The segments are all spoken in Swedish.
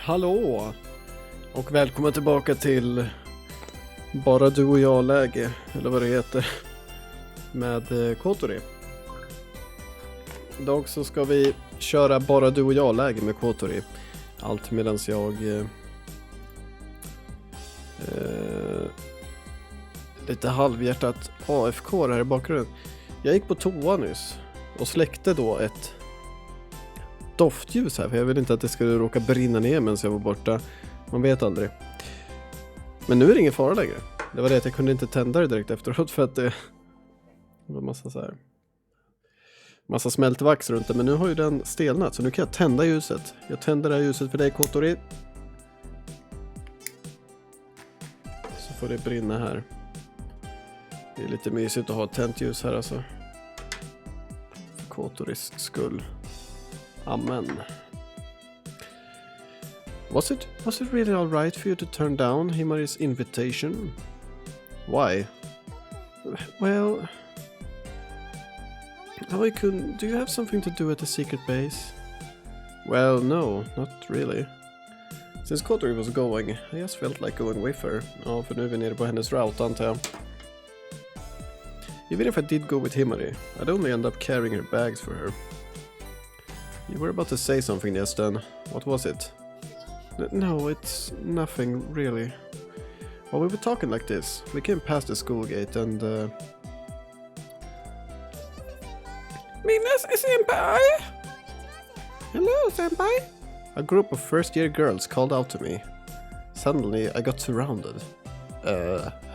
Hallå! Och välkommen tillbaka till Bara du och jag-läge, eller vad det heter, med Kotori. Idag så ska vi köra Bara du och jag-läge med Kotori. Allt medan jag lite halvhjärtat AFK här i bakgrunden. Jag gick på toa nyss och släckte då ett doftljus här, för jag ville inte att det skulle råka brinna ner medan jag var borta. Man vet aldrig. Men nu är det ingen fara längre. Det var det att jag kunde inte tända det direkt efteråt för att det var massa smältvax runt det. Men nu har ju den stelnat, så nu kan jag tända ljuset. Jag tänder det här ljuset för dig, Kotori. Så får det brinna här. Det är lite mysigt att ha ett tänt ljus här alltså. För Kotoris skull. Amen. Was it really all right for you to turn down Himari's invitation? Why? Well, do you have something to do at the secret base? Well, no, not really. Since Kotori was going, I just felt like going with her. Ja, för nu är vi nere på hennes route, antar jag. Even if I did go with Himari, I'd only end up carrying her bags for her. You were about to say something just then. What was it? No, it's nothing, really. Well, we were talking like this. We came past the school gate and... Senpai! Hello, Senpai! A group of first-year girls called out to me. Suddenly, I got surrounded.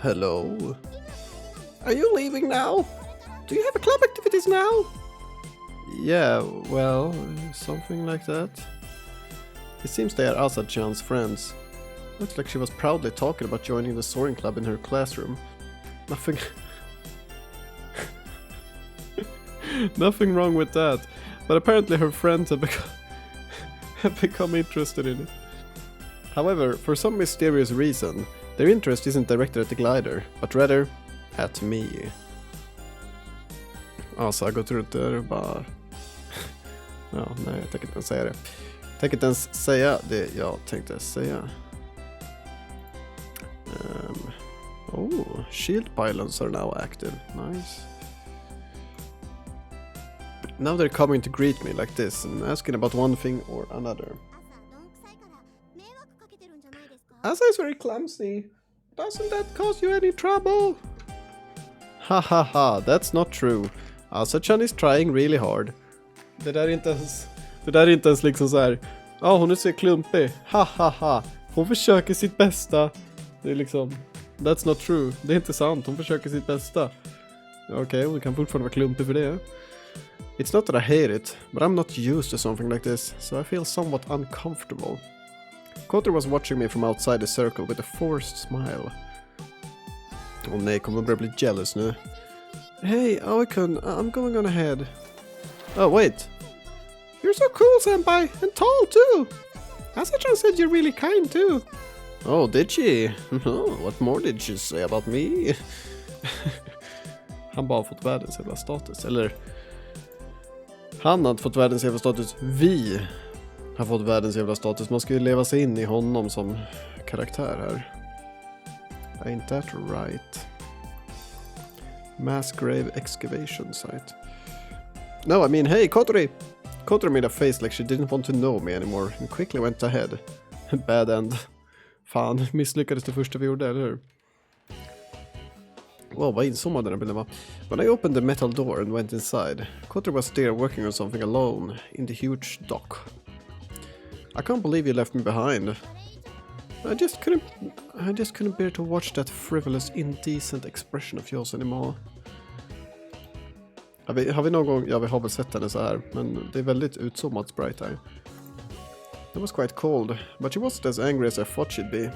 Hello? Are you leaving now? Do you have a club activities now? Yeah, well, something like that. It seems they are Asad-chan's friends. Looks like she was proudly talking about joining the soaring club in her classroom. Nothing wrong with that, but apparently her friends have become interested in it. However, for some mysterious reason, their interest isn't directed at the glider, but rather at me. Alltså, jag har gått runt där och bara... Ja, nej, jag tänker inte ens säga det. Jag tänker inte ens säga det jag tänkte säga. Shield pylons are now active. Nice. Now they're coming to greet me like this and asking about one thing or another. Asa is very clumsy. Doesn't that cause you any trouble? Ha ha ha, that's not true. Asa-chan is trying really hard. Det där är inte ens liksom så här. Ja, hon är så klumpig. Ha ha ha. Hon försöker sitt bästa. Det är liksom, that's not true. Det är inte sant. Hon försöker sitt bästa. Okej, hon kan fortfarande vara klumpig för det. It's not that I hate it, but I'm not used to something like this, so I feel somewhat uncomfortable. Kotori was watching me from outside the circle with a forced smile. Åh nej, kommer hon börja bli jealous nu? Hey, Aokun, I'm going on ahead. Oh, wait. You're so cool, Senpai, and tall, too. Asa-chan said you're really kind, too. Oh, did she? Oh, what more did she say about me? Han bara fått världens jävla status. Eller, han har inte fått världens jävla status. Vi har fått världens jävla status. Man ska ju leva sig in i honom som karaktär här. Ain't that right? Mass grave excavation site. No, I mean, hey, Kotori! Kotori made a face like she didn't want to know me anymore and quickly went ahead. Bad end. Fan, misslyckades det första vi gjorde, eller hur? Wow, vad inzoomad den här bilden var. When I opened the metal door and went inside, Kotori was there working on something alone in the huge dock. I can't believe you left me behind. I just couldn't bear to watch that frivolous, indecent expression of yours anymore. Har vi någon gång... Ja, vi har väl sett henne så här, men det är väldigt utzoomat sprite här. It was quite cold, but she wasn't as angry as I thought she'd be.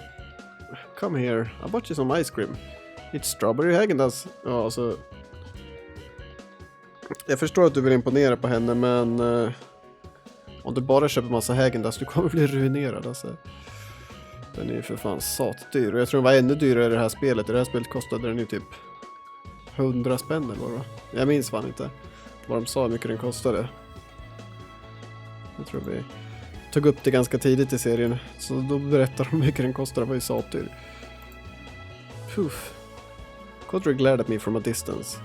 Come here, I bought you some ice cream. It's strawberry Häagen-Dazs. Ja, alltså... Jag förstår att du vill imponera på henne, men... om du bara köper massa Häagen-Dazs, du kommer bli ruinerad, alltså. Den är ju för fan satdyr. Och jag tror den var ännu dyrare i det här spelet. I det här spelet kostade den ju typ 100 spänn eller vad det var. Jag minns fan inte vad de sa hur mycket den kostade. Jag tror vi tog upp det ganska tidigt i serien. Så då berättar de hur mycket den kostar av i satyr. Puff. Kotori glared at me from a distance.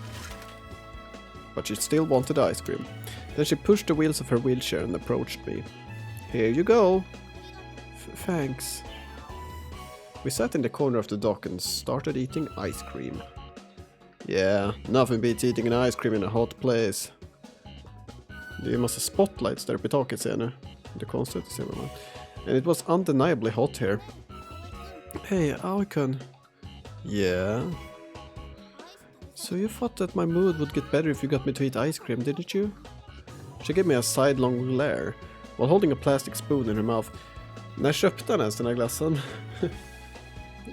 But she still wanted ice cream. Then she pushed the wheels of her wheelchair and approached me. Here you go. Thanks. We sat in the corner of the dock and started eating ice cream. Yeah, nothing beats eating an ice cream in a hot place. Det är ju en massa spotlights där uppe i taket, ser jag nu. Det är konstigt att se vad man... And it was undeniably hot here. Hey, Aokun. Yeah? So you thought that my mood would get better if you got me to eat ice cream, didn't you? She gave me a sidelong glare while holding a plastic spoon in her mouth. När köpte han ens den här glassen?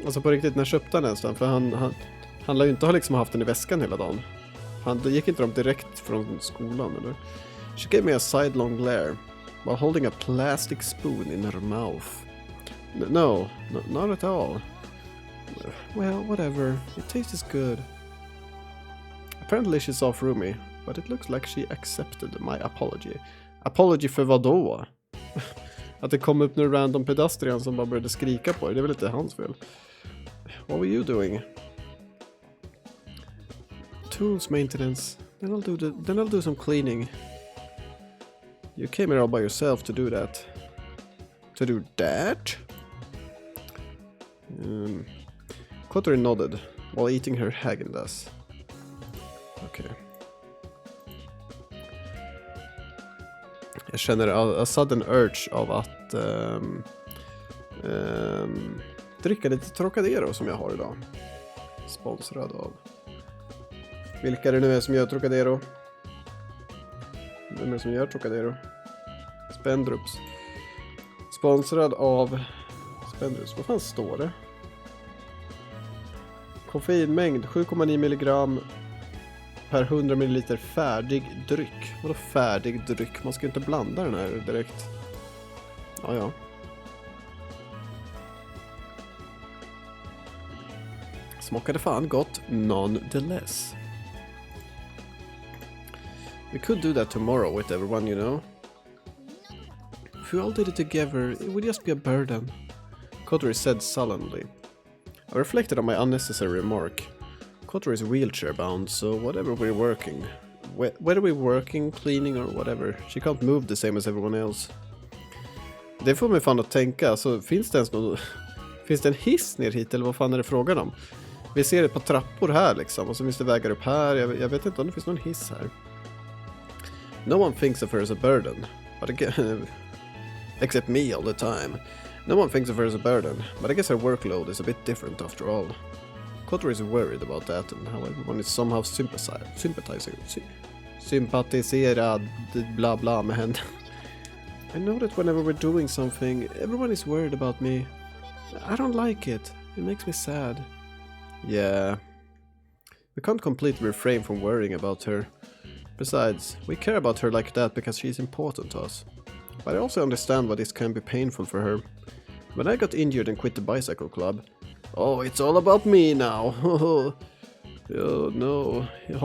Alltså på riktigt, när köpte han ens den? För han lär ju inte ha liksom haft den i väskan hela dagen. Det gick inte de direkt från skolan, eller? She gave me a sidelong glare while holding a plastic spoon in her mouth. No, not at all. Well, whatever. It tastes good. Apparently she saw through me, but it looks like she accepted my apology. Apology för vad då? Att det kom upp några random pedestrian som bara började skrika på det är väl inte hans fel. What were you doing? Tools maintenance. Then I'll do some cleaning. You came here all by yourself to do that. To do that? Kotori nodded while eating her Häagen-Dazs. Okay. Jag känner a sudden urge av att dricka lite Trocadero som jag har idag. Sponsrad av. Vilka det nu är som gör Trocadero? Vem är det som gör Trocadero? Spendrups. Sponsrad av Spendrups. Vad fan står det? Koffeinmängd 7,9 milligram per 100 ml färdig dryck. Vadå färdig dryck? Man ska ju inte blanda den här direkt. Ja. Smakade fan gott nonetheless. We could do that tomorrow with everyone, you know. If we all did it together, it would just be a burden. Kotori said sullenly. I reflected on my unnecessary remark. Kotori is wheelchair bound, so whatever we're working, whether we're working, cleaning or whatever, she can't move the same as everyone else. Det får mig fan att tänka, så finns det ens någon, finns det en hiss ner hit eller vad fan är det frågan om? Vi ser ett par trappor här liksom, och så finns det vägar upp här, jag vet inte om det finns någon hiss här. No one thinks of her as a burden, but again, except me all the time. No one thinks of her as a burden, but I guess her workload is a bit different after all. Kotori is worried about that and how everyone is somehow sympatiserad blah blah med henne. I know that whenever we're doing something, everyone is worried about me. I don't like it. It makes me sad. Yeah. We can't completely refrain from worrying about her. Besides, we care about her like that because she's important to us. But I also understand why this can be painful for her. When I got injured and quit the bicycle club, oh, it's all about me now. Oh no, jag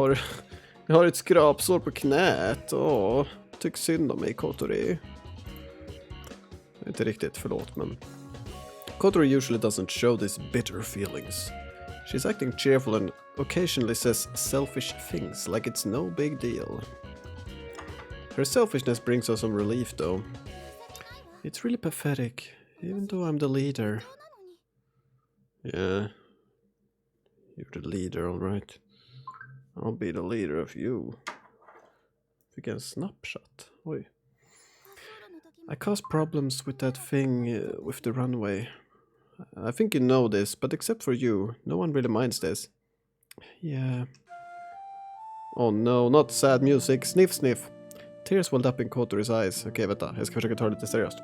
har ett skrapsår på knät. Tyck synd om mig, Kotori. Inte riktigt, förlåt, men Kotori usually doesn't show these bitter feelings. She's acting cheerful and occasionally says selfish things like it's no big deal. Her selfishness brings us some relief, though. It's really pathetic, even though I'm the leader. Yeah, you're the leader, all right. I'll be the leader of you. Fick en snapshot. Oj. I caused problems with that thing with the runway. I think you know this, but except for you, no one really minds this. Yeah. Oh no, not sad music. Sniff, sniff. Tears welled up in Kotori's eyes. Okej, vänta. Jag ska försöka ta det lite seriöst.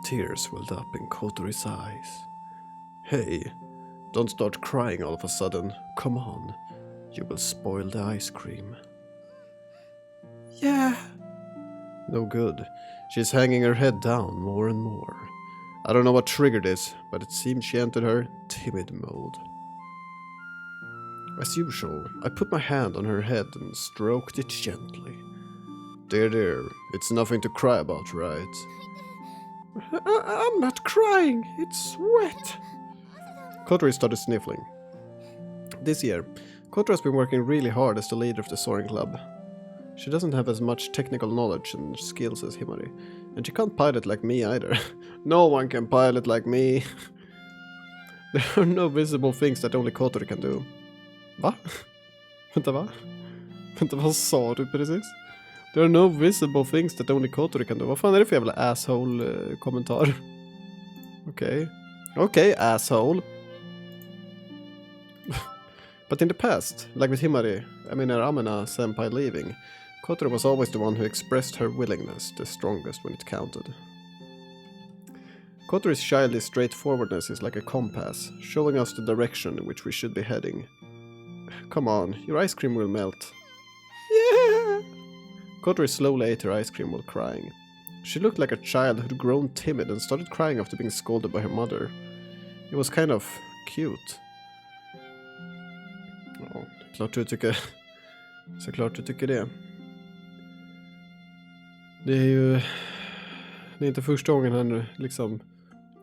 Tears welled up in Kotori's eyes. Hey, don't start crying all of a sudden. Come on. You will spoil the ice cream. Yeah. No good. She's hanging her head down more and more. I don't know what triggered this, but it seemed she entered her timid mode. As usual, I put my hand on her head and stroked it gently. Dear, it's nothing to cry about, right? I'm not crying, it's wet. Kotori started sniffling. This year, Kotori has been working really hard as the leader of the soaring club. She doesn't have as much technical knowledge and skills as Himari, and she can't pilot like me either. No one can pilot like me. There are no visible things that only Kotori can do. Va? Vänta, va? Vänta, vad sa du precis? There are no visible things that only Kotori can do. Vad fan är det för jävla asshole-kommentar? Okej, asshole. But in the past, like with Himari, Amina senpai leaving, Kotori was always the one who expressed her willingness, the strongest when it counted. Kotori's childish straightforwardness is like a compass, showing us the direction in which we should be heading. Come on, your ice cream will melt. Yeah! Kotori slowly ate her ice cream while crying. She looked like a child who'd grown timid and started crying after being scolded by her mother. It was kind of cute. Ja, klart du tycker... Såklart du tycker det. Det är ju... Det är inte första gången han liksom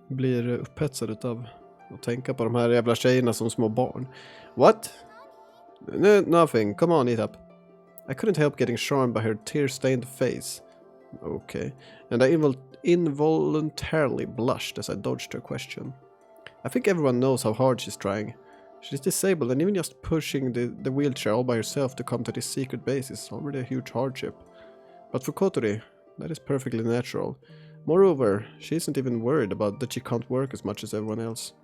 blir upphetsad utav att tänka på de här jävla tjejerna som små barn. What? No, nothing. Come on, eat up. I couldn't help getting charmed by her tear-stained face. Okay. And I involuntarily blushed as I dodged her question. I think everyone knows how hard she's trying. She's disabled, and even just pushing the wheelchair all by herself to come to this secret base is already a huge hardship. But for Kotori, that is perfectly natural. Moreover, she isn't even worried about that she can't work as much as everyone else.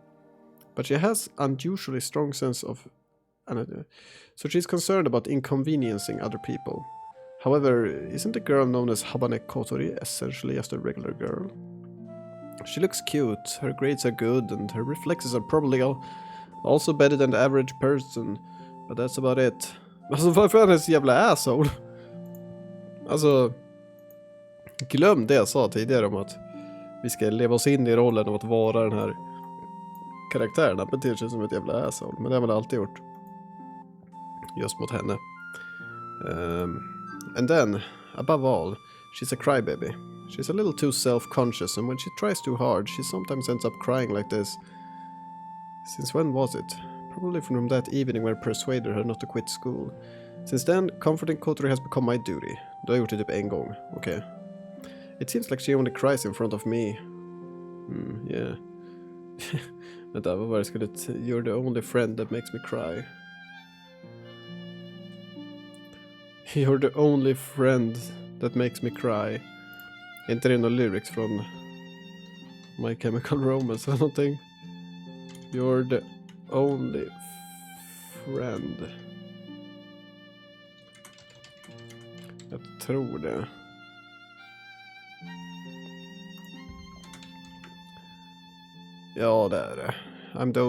But she has unusually strong sense of... So she's concerned about inconveniencing other people. However, isn't the girl known as Habane Kotori essentially just a regular girl? She looks cute, her grades are good, and her reflexes are probably also better than the average person. But that's about it. Alltså varför är han en så jävla asshole? Alltså... Glöm det jag sa tidigare om att vi ska leva oss in i rollen av att vara den här karaktären. Han beter sig som ett jävla asshole. Men det har man alltid gjort. Just mot henne. And then, above all, she's a crybaby. She's a little too self-conscious, and when she tries too hard, she sometimes ends up crying like this. Since when was it? Probably from that evening when I persuaded her not to quit school. Since then, comforting Kotori has become my duty. Du har gjort det typ en gång, okej. It seems like she only cries in front of me. Yeah. Vänta, vad var det skulle... You're the only friend that makes me cry. You're the only friend that makes me cry. Är inte det någon lyrics från My Chemical Romance eller någonting? You're the only friend. Jag tror det. Ja, det är det. I'm the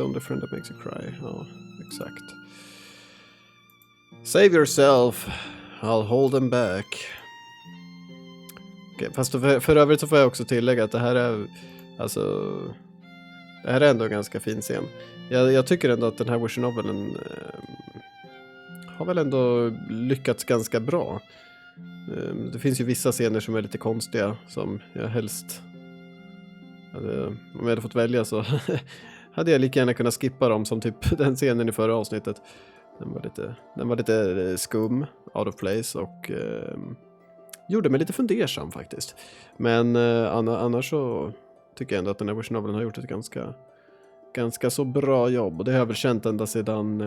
only friend that makes you cry. Ja, exakt. Save yourself. I'll hold them back. Okej, fast för övrigt så får jag också tillägga att det här är... Alltså... Det här är ändå en ganska fin scen. Jag tycker ändå att den här version novelen har väl ändå lyckats ganska bra. Det finns ju vissa scener som är lite konstiga som jag helst... om jag hade fått välja så hade jag lika gärna kunnat skippa dem, som typ den scenen i förra avsnittet. Den var lite skum, out of place, och gjorde mig lite fundersam faktiskt. Men annars så tycker jag ändå att den här version novelen har gjort ett ganska så bra jobb. Och det har jag väl känt ända sedan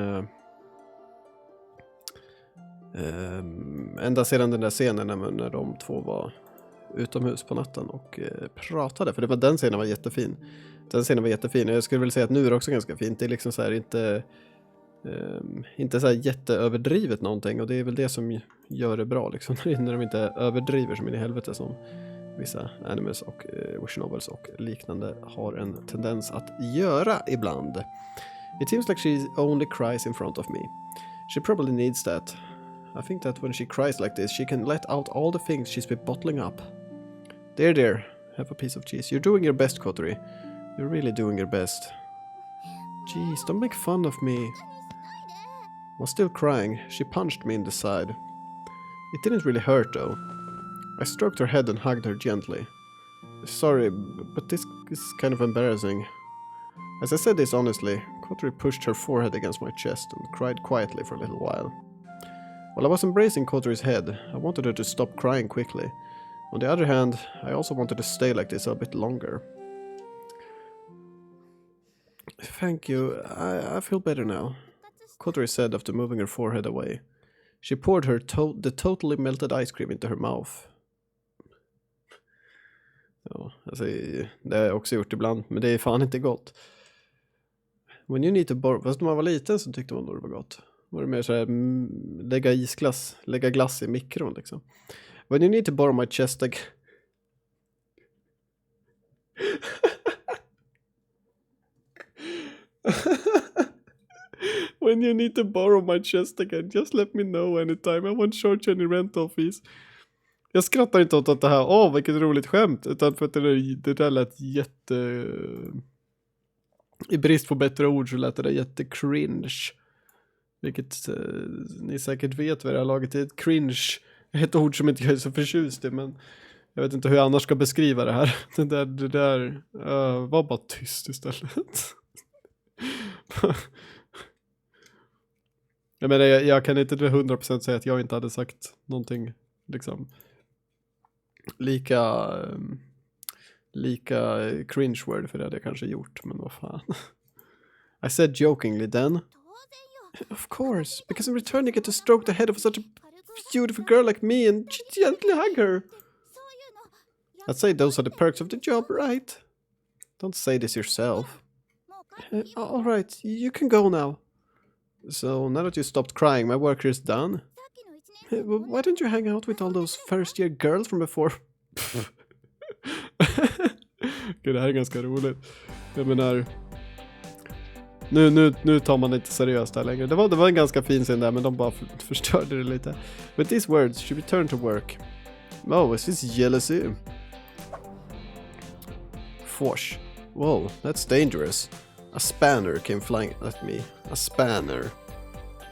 den där scenen när de två var utomhus på natten och pratade. För det var den scenen var jättefin. Jag skulle väl säga att nu är det också ganska fint. Det är liksom så här inte så här jätteöverdrivet någonting, och det är väl det som gör det bra liksom. När de inte överdriver som in i helvete som vissa animes och visual novels och liknande har en tendens att göra ibland. It seems like she only cries in front of me. She probably needs that. I think that when she cries like this, she can let out all the things she's been bottling up. There, have a piece of cheese. You're doing your best, Kotori. You're really doing your best. Jeez, don't make fun of me. While still crying, she punched me in the side. It didn't really hurt though. I stroked her head and hugged her gently. Sorry, but this is kind of embarrassing. As I said this honestly, Kotori pushed her forehead against my chest and cried quietly for a little while. While I was embracing Kotori's head, I wanted her to stop crying quickly. On the other hand, I also wanted to stay like this a bit longer. Thank you, I feel better now, Kotori said after moving her forehead away. She poured her the totally melted ice cream into her mouth. Ja, alltså, det har jag också gjort ibland, men det är fan inte gott. When you need to borrow... Fast när man var liten så tyckte man då det var gott. Var det mer så här, lägga glass i mikron liksom. When you need to borrow my chest again... When you need to borrow my chest again, just let me know anytime. I won't charge any rental fees. Jag skrattar inte åt det här, vilket roligt skämt, utan för att det där lät jätte... I brist på bättre ord så lät det där jätte-cringe. Vilket ni säkert vet vad det här laget är. Cringe är ett ord som inte jag är så förtjust i, men jag vet inte hur jag annars ska beskriva det här. Det där var bara tyst istället. Jag menar, jag kan inte 100% säga att jag inte hade sagt någonting liksom lika cringe word, för det hade jag kanske gjort, men vad fan. I said jokingly then. Of course, because in return you get to stroke the head of such a beautiful girl like me and gently hug her. I'd say those are the perks of the job, right? Don't say this yourself. All right, you can go now. So now that you stopped crying, my work here is done. Why don't you hang out with all those first year girls from before? Gud, det här är ganska roligt. Jag menar, nu tar man det inte seriöst här längre. Det var en ganska fin scen där, men de bara förstörde det lite. With these words, she returned to work. Oh, is this jealousy? Fosh. Whoa, that's dangerous. A spanner came flying at me. A spanner.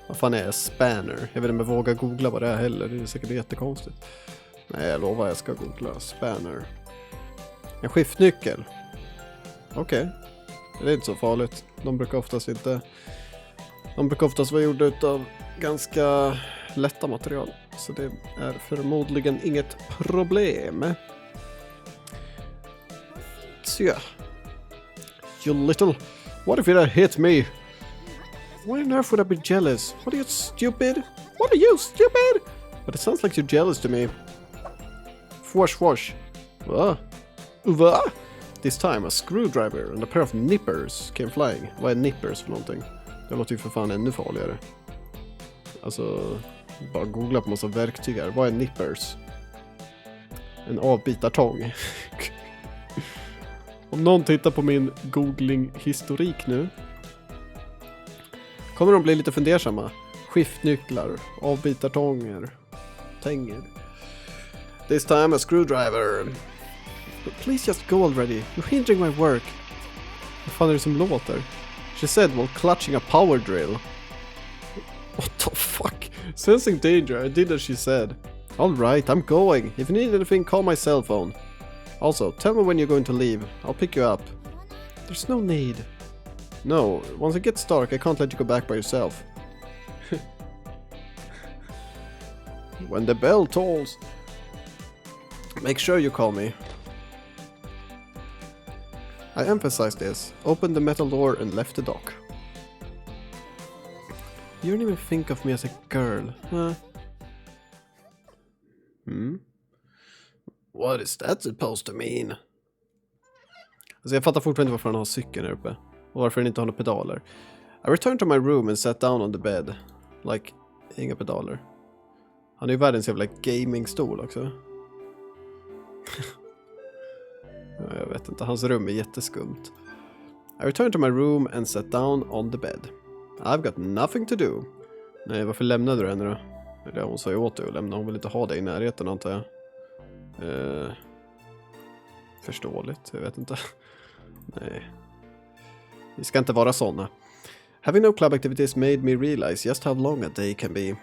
Vad fan är a spanner? Jag vet inte om jag vågar googla vad det är heller. Det är säkert jättekonstigt. Nej, jag lovar jag ska googla. Spanner. En skiftnyckel. Okej. Det är inte så farligt. De brukar oftast vara gjorda utav ganska lätta material. Så det är förmodligen inget problem. Så ja. You little... What if it had hit me? Why on earth would I be jealous? What are you, stupid? What are you, stupid? But it sounds like you're jealous to me. Wash. Va? This time a screwdriver and a pair of nippers came flying. Vad är nippers för någonting? Det låter ju för fan ännu farligare. Alltså, bara googla på massa verktyg här. Vad är nippers? En avbitartång. Om någon tittar på min googling-historik nu kommer de bli lite fundersamma. Skiftnycklar, avbitartånger, tänger. This time a screwdriver. Please just go already. You're hindering my work. Vad fan är det som låter? She said while clutching a power drill. What the fuck? Sensing danger, I did as she said. All right, I'm going. If you need anything, call my cell phone. Also, tell me when you're going to leave. I'll pick you up. There's no need. No, once it gets dark, I can't let you go back by yourself. When the bell tolls, make sure you call me. I emphasized this, opened the metal door and left the dock. You don't even think of me as a girl, huh? What is that supposed to mean? Alltså jag fattar fortfarande varför han har cykeln här uppe. Och varför han inte har några pedaler. I returned to my room and sat down on the bed. Like, inga pedaler. Han är ju världens jävla gamingstol också. Jag vet inte, hans rum är jätteskumt. I returned to my room and sat down on the bed. I've got nothing to do. Nej, varför lämnade du henne då? Det hon sa ju åt dig att lämna. Hon vill inte ha dig i närheten, antar jag. Förståeligt, jag vet inte. Nej. Vi ska inte vara såna. Having no club activities made me realize just how long a day can be.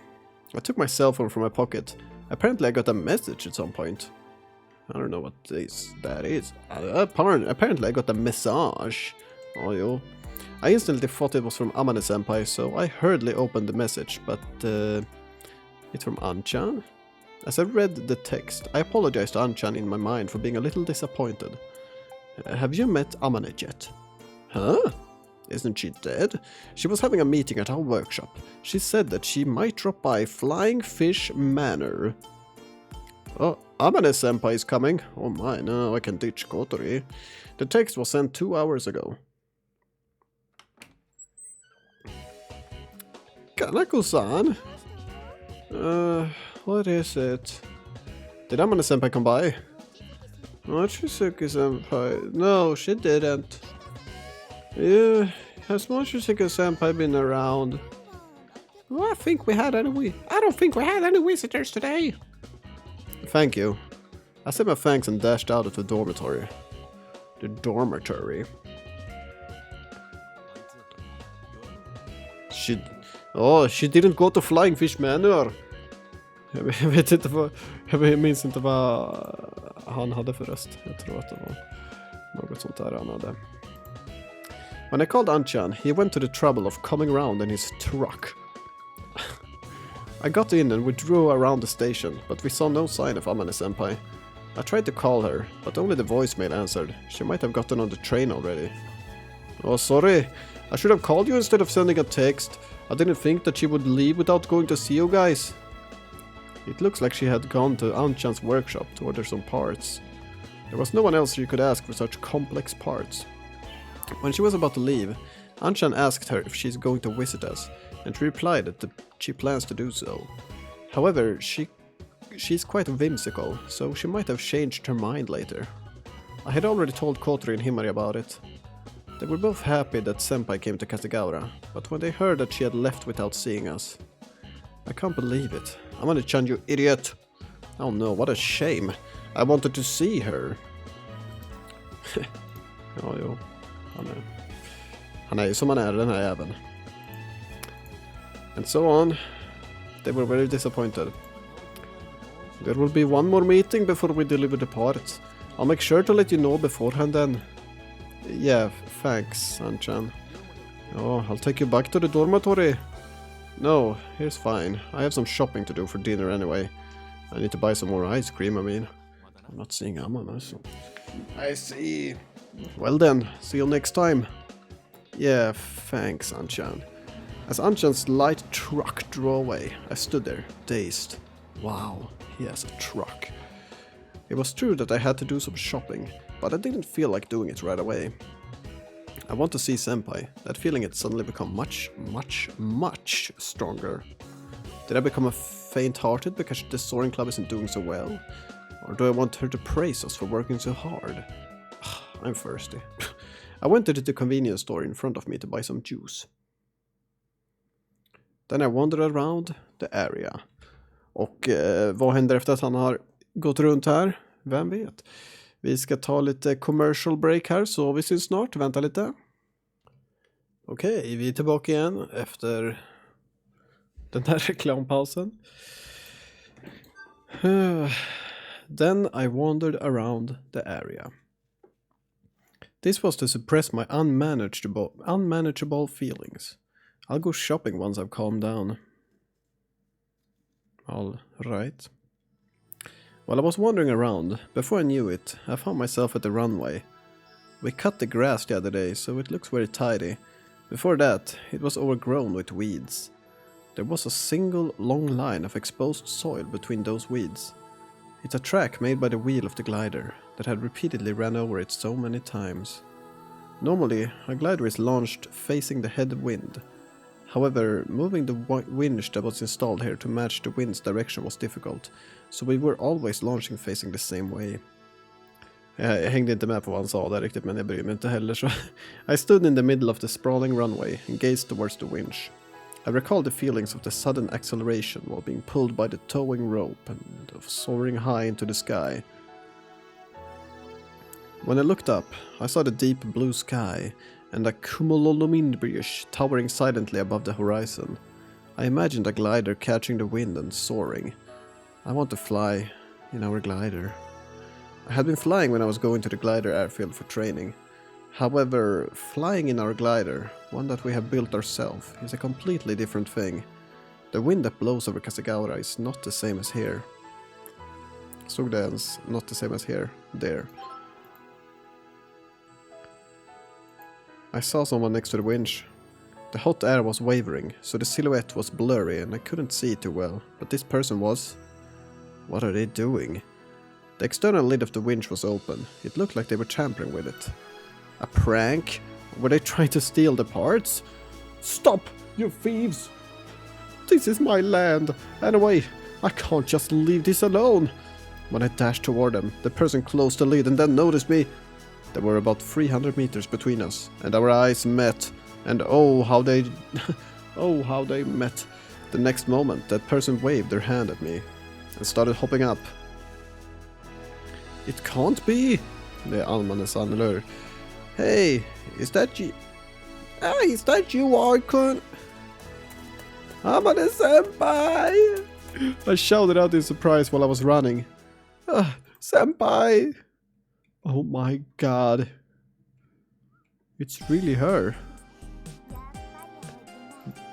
I took my cell phone from my pocket. Apparently I got a message at some point. I don't know what that is. Apparently I got a message. Oh, yo. I instantly thought it was from Amane-senpai, so I hurriedly opened the message, but it's from Anchan? As I read the text, I apologized to Anchan in my mind for being a little disappointed. Have you met Amane yet? Huh? Isn't she dead? She was having a meeting at our workshop. She said that she might drop by Flying Fish Manor. Oh, Amane-senpai is coming. Oh my, now I can ditch Kotori. The text was sent 2 hours ago. Kanako-san? What is it? Did Amane-senpai come by? Mochizuki-senpai. No, she didn't. Yeah, has Mochizuki-senpai been around? Well, I don't think we had any visitors today. Thank you. I said my thanks and dashed out of the dormitory. The dormitory. She didn't go to Flying Fish Manor. Jag minns inte vad han hade för röst. Jag tror att det var något sånt där han hade. When I called Anchan, he went to the trouble of coming around in his truck. I got in and we drove around the station, but we saw no sign of Amane-senpai. I tried to call her, but only the voicemail answered. She might have gotten on the train already. Oh, sorry. I should have called you instead of sending a text. I didn't think that she would leave without going to see you guys. It looks like she had gone to Anchan's workshop to order some parts. There was no one else you could ask for such complex parts. When she was about to leave, Anchan asked her if she's going to visit us, and she replied that she plans to do so. However, she's quite whimsical, so she might have changed her mind later. I had already told Kotori and Himari about it. They were both happy that Senpai came to Katagawa, but when they heard that she had left without seeing us... I can't believe it. Amane-chan, you idiot! Oh no, what a shame. I wanted to see her. Ja, jo. Han är ju som han är, den här jäveln. And so on. They were very disappointed. There will be one more meeting before we deliver the parts. I'll make sure to let you know beforehand then. Yeah, thanks, Anchan. Oh, I'll take you back to the dormitory. No, here's fine. I have some shopping to do for dinner anyway. I need to buy some more ice cream, I mean. I'm not seeing Amane, so... I see. Well then, see you next time. Yeah, thanks, Anchan. As Anchan's light truck drove away, I stood there, dazed. Wow, he has a truck. It was true that I had to do some shopping, but I didn't feel like doing it right away. I want to see Senpai. That feeling had suddenly become much, much, much stronger. Did I become a faint-hearted because the soaring club isn't doing so well? Or do I want her to praise us for working so hard? I'm thirsty. I went to the convenience store in front of me to buy some juice. Then I wandered around the area. Och vad händer efter att han har gått runt här? Vem vet? Vi ska ta lite commercial break här, så vi syns snart. Vänta lite. Okej, vi är tillbaka igen efter den här reklampausen. Then I wandered around the area. This was to suppress my unmanageable feelings. I'll go shopping once I've calmed down. All right. While I was wandering around, before I knew it, I found myself at the runway. We cut the grass the other day, so it looks very tidy. Before that, it was overgrown with weeds. There was a single long line of exposed soil between those weeds. It's a track made by the wheel of the glider that had repeatedly ran over it so many times. Normally, a glider is launched facing the headwind. However, moving the winch that was installed here to match the wind's direction was difficult, so we were always launching facing the same way. Jag hängde inte med på vad han sa där riktigt, men jag bryr mig inte heller, så I stood in the middle of the sprawling runway and gazed towards the winch. I recalled the feelings of the sudden acceleration while being pulled by the towing rope and of soaring high into the sky. When I looked up, I saw the deep blue sky and a cumulonimbus towering silently above the horizon. I imagined a glider catching the wind and soaring. I want to fly in our glider. I had been flying when I was going to the glider airfield for training. However, flying in our glider, one that we have built ourselves, is a completely different thing. The wind that blows over Kasagawa is not the same as here. Såg det ens? Not the same as here. There. I saw someone next to the winch. The hot air was wavering, so the silhouette was blurry and I couldn't see it too well, but this person was... What are they doing? The external lid of the winch was open. It looked like they were tampering with it. A prank? Were they trying to steal the parts? Stop, you thieves! This is my land. Anyway, I can't just leave this alone. When I dashed toward them, the person closed the lid and then noticed me. There were about 300 meters between us, and our eyes met. And oh, how they... oh, how they met. The next moment, that person waved their hand at me and started hopping up. It can't be! Det är Almanes anlör. Hey, is that you? Hey, is that you, Arkun? Amane senpai! I shouted out in surprise while I was running. Senpai! Oh my god. It's really her.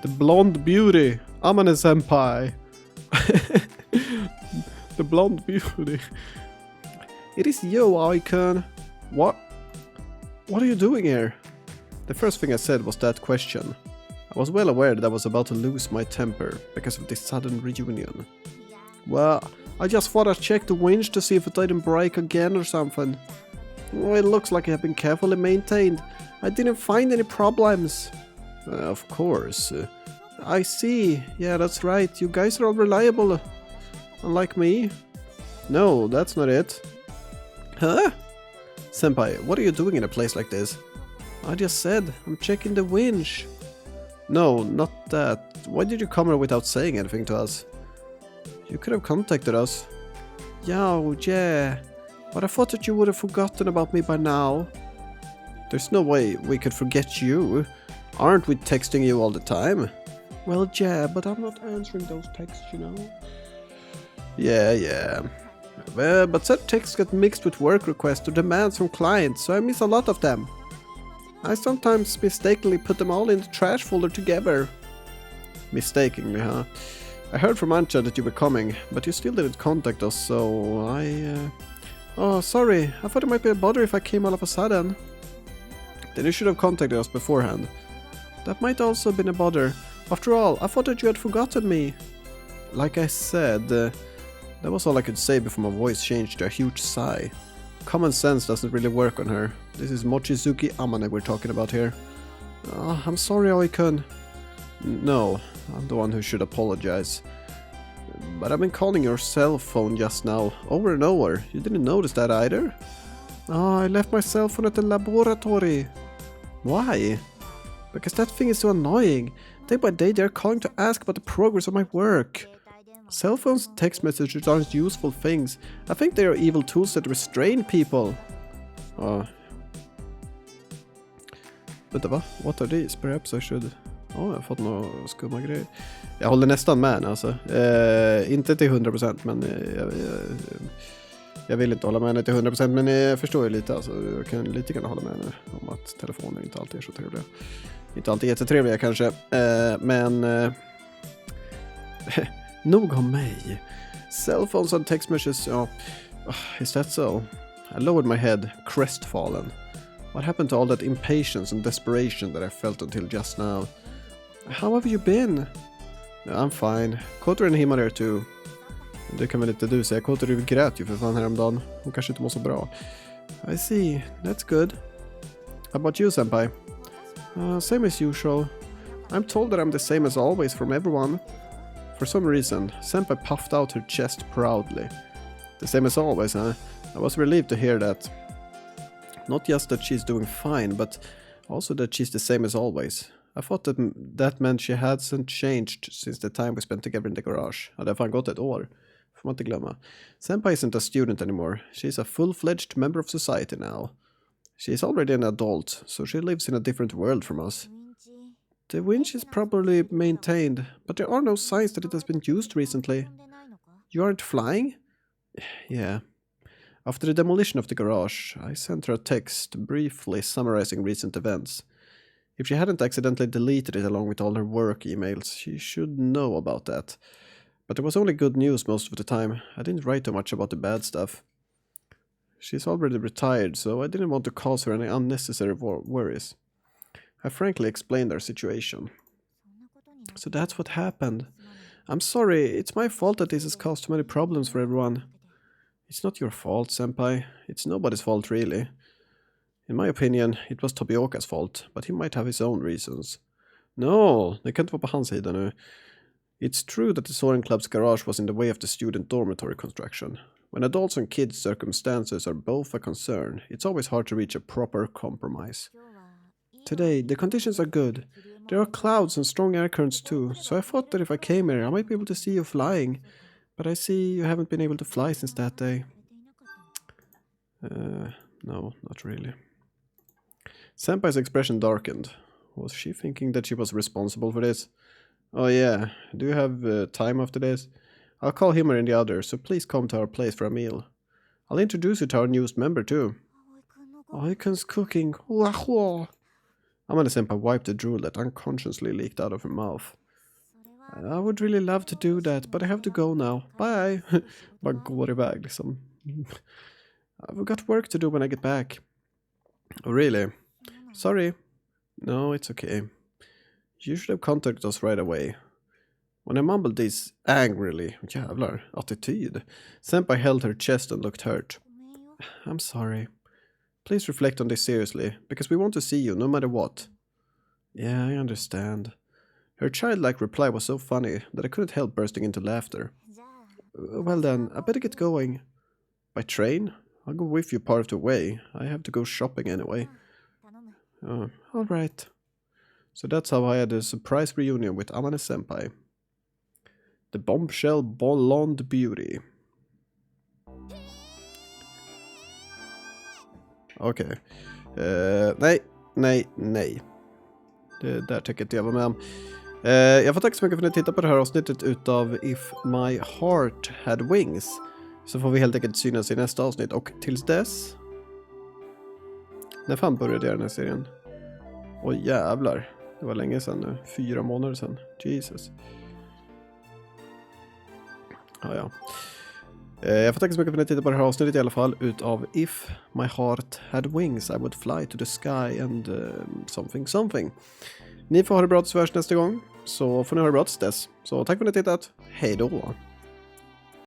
The blonde beauty. Amane senpai. The blonde beauty. It is you, Icon. What? What are you doing here? The first thing I said was that question. I was well aware that I was about to lose my temper because of this sudden reunion. Well, I just thought I'd check the winch to see if it didn't break again or something. Oh, it looks like it had been carefully maintained. I didn't find any problems. Of course. I see. Yeah, that's right. You guys are all reliable. Unlike me. No, that's not it. Huh? Senpai, what are you doing in a place like this? I just said, I'm checking the winch. No, not that. Why did you come here without saying anything to us? You could have contacted us. Yeah. But I thought that you would have forgotten about me by now. There's no way we could forget you. Aren't we texting you all the time? Well, yeah, but I'm not answering those texts, you know. Yeah. But such texts get mixed with work requests or demands from clients, so I miss a lot of them. I sometimes mistakenly put them all in the trash folder together. Mistakenly, huh? I heard from Ancha that you were coming, but you still didn't contact us, so Oh, sorry. I thought it might be a bother if I came all of a sudden. Then you should have contacted us beforehand. That might also have been a bother. After all, I thought that you had forgotten me. Like I said, that was all I could say before my voice changed to a huge sigh. Common sense doesn't really work on her. This is Mochizuki Amane we're talking about here. Oh, I'm sorry, Oikun. No, I'm the one who should apologize. But I've been calling your cell phone just now, over and over. You didn't notice that either? Oh, I left my cell phone at the laboratory. Why? Because that thing is so annoying. Day by day they're calling to ask about the progress of my work. Cell phones and text messages aren't useful things. I think they are evil tools that restrain people. Vänta, va? What are these? Perhaps I should... jag har fått några skumma grejer. Jag håller nästan med alltså. Inte till 100%, men jag vill inte hålla med henne till 100%, men jag förstår ju lite. Alltså, jag kan lite grann hålla med henne om att telefoner inte alltid är så trevliga. Inte alltid jättetrevliga kanske, men... nog om mig. Cell phones and text messages, is that so? I lowered my head, crestfallen. What happened to all that impatience and desperation that I felt until just now? How have you been? I'm fine. Kotor and him are there too. Det kan väl inte du säga. Kotor grät ju för fan häromdagen. Hon kanske inte mår så bra. I see. That's good. How about you, senpai? Same as usual. I'm told that I'm the same as always from everyone. For some reason, senpai puffed out her chest proudly. The same as always, huh? I was relieved to hear that. Not just that she's doing fine, but also that she's the same as always. I thought that meant she hadn't changed since the time we spent together in the garage. Ja, det har fan gått ett år. Får man inte glömma. Senpai isn't a student anymore. She's a full-fledged member of society now. She's already an adult, so she lives in a different world from us. The winch is properly maintained, but there are no signs that it has been used recently. You aren't flying? Yeah. After the demolition of the garage, I sent her a text briefly summarizing recent events. If she hadn't accidentally deleted it along with all her work emails, she should know about that. But there was only good news most of the time. I didn't write too much about the bad stuff. She's already retired, so I didn't want to cause her any unnecessary worries. I frankly explained our situation. So that's what happened. I'm sorry, it's my fault that this has caused too many problems for everyone. It's not your fault, senpai. It's nobody's fault, really. In my opinion, it was Tobioka's fault, but he might have his own reasons. No, det kan inte vara på hans sida nu. It's true that the Soaring Club's garage was in the way of the student dormitory construction. When adults and kids' circumstances are both a concern, it's always hard to reach a proper compromise. Today, the conditions are good. There are clouds and strong air currents too, so I thought that if I came here, I might be able to see you flying. But I see you haven't been able to fly since that day. No, not really. Senpai's expression darkened. Was she thinking that she was responsible for this? Oh yeah, do you have time after this? I'll call him and the others, so please come to our place for a meal. I'll introduce you to our newest member too. Aiken's cooking. Amanda Senpai wiped the drool that unconsciously leaked out of her mouth. I would really love to do that, but I have to go now. Bye! Bara går iväg liksom. I've got work to do when I get back. Oh really? Sorry. No, it's okay. You should have contacted us right away. When I mumbled this angrily, jävlar, attityd, Senpai held her chest and looked hurt. I'm sorry. Please reflect on this seriously, because we want to see you no matter what. Yeah, I understand. Her childlike reply was so funny that I couldn't help bursting into laughter. Well then, I better get going. By train? I'll go with you part of the way. I have to go shopping anyway. Alright. So that's how I had a surprise reunion with Amane Senpai. The bombshell blonde beauty. Okej. Nej. Det där tycker inte jag var med om. Jag får tacka så mycket för att ni tittar på det här avsnittet utav If My Heart Had Wings. Så får vi helt enkelt synas i nästa avsnitt. Och tills dess... När fan började jag den här serien? Åh jävlar. Det var länge sedan nu. 4 månader sedan. Jesus. Ja. Jag får tacka så mycket för att ni tittar på det här avsnittet i alla fall. Utav If My Heart Had Wings I Would Fly to the Sky and something. Ni får ha det bra tills vi hörs nästa gång. Så får ni ha det bra tills dess. Så tack för att ni har tittat. Hej då!